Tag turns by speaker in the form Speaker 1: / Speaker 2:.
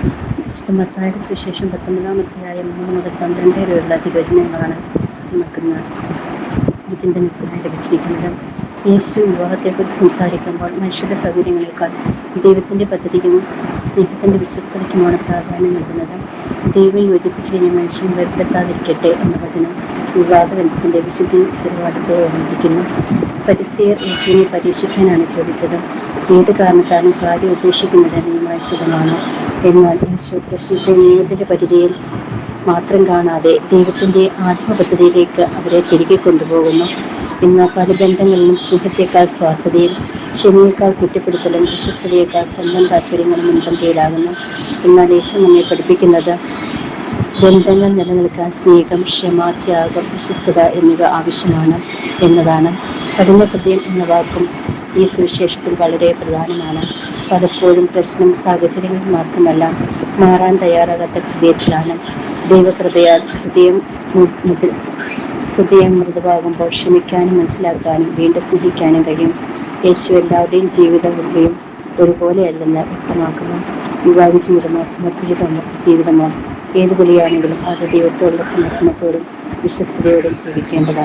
Speaker 1: വിശുദ്ധ മത്തായിയുടെ സുവിശേഷം 19-ാം അധ്യായം 3 മുതൽ 12 വരെയുള്ള തിരുവചനങ്ങളാണ് നമുക്കിന്ന് ചിന്തനത്തിനായി ലഭിച്ചിരിക്കുന്നത്. യേശു വിവാഹത്തെക്കുറിച്ച് സംസാരിക്കുമ്പോൾ മനുഷ്യരുടെ സൗകര്യങ്ങളെക്കാൾ ദൈവത്തിൻ്റെ പദ്ധതിക്കും സ്നേഹത്തിൻ്റെ വിശ്വസ്തതയ്ക്കുമാണ് പ്രാധാന്യം നൽകുന്നത്. ദൈവം യോജിപ്പിച്ചു കഴിഞ്ഞ മനുഷ്യൻ വേർപെടുത്താതിരിക്കട്ടെ എന്ന വചനം വിവാഹബന്ധത്തിൻ്റെ വിശുദ്ധി പരിപാടിത്തെ ഓർമ്മിപ്പിക്കുന്നു. ഫരിസേയർ യേശുവിനെ പരീക്ഷിക്കാനാണ് ചോദിച്ചത്. ഏത് കാരണത്താലും കാര്യം ഉപേക്ഷിക്കുന്നത് നിയമാനുസൃതമാണോ? എന്നാൽ യേശു പ്രശ്നത്തെ നിയമത്തിൻ്റെ പരിധിയിൽ മാത്രം കാണാതെ ദൈവത്തിൻ്റെ ആത്മ പദ്ധതിയിലേക്ക് അവരെ തിരികെ കൊണ്ടുപോകുന്നു. ഇന്ന് പല ബന്ധങ്ങളിലും സ്നേഹത്തേക്കാൾ സ്വാർത്ഥതയും ക്ഷമയേക്കാൾ കുറ്റപ്പെടുത്തലും വിശ്വസ്തതയേക്കാൾ സ്വന്തം താല്പര്യങ്ങളും മുൻപന്തിയിലാകുന്നു. എന്നാൽ യേശു നമ്മെ പഠിപ്പിക്കുന്നത് ബന്ധങ്ങൾ നിലനിൽക്കാൻ സ്നേഹം, ക്ഷമ, ത്യാഗം, വിശ്വസ്തത എന്നിവ ആവശ്യമാണ് എന്നതാണ്. കഠിന ഹൃദയം എന്ന വാക്കും ഈ സുവിശേഷത്തിൽ വളരെ പ്രധാനമാണ്. പലപ്പോഴും പ്രശ്നം സാഹചര്യങ്ങളിൽ മാത്രമല്ല, മാറാൻ തയ്യാറാകാത്ത ഹൃദയത്തിലാണ്. ദൈവകൃപയാൽ ഹൃദയം മൃദുവാകുമ്പോൾ ക്ഷമിക്കാനും മനസ്സിലാക്കാനും വീണ്ടും സ്നേഹിക്കാനും കഴിയും. യേശു എല്ലാവരുടെയും ജീവിതവും ഒരുപോലെയല്ലെന്ന് വ്യക്തമാക്കുന്നു. വിവാഹ ജീവിതമോ സമർപ്പിച്ച ജീവിതമോ ഏത് വിളിയാണെങ്കിലും അത് ദൈവത്തോടുള്ള സമർപ്പണത്തോടും വിശ്വസ്തയോടും ജീവിക്കേണ്ടതാണ്.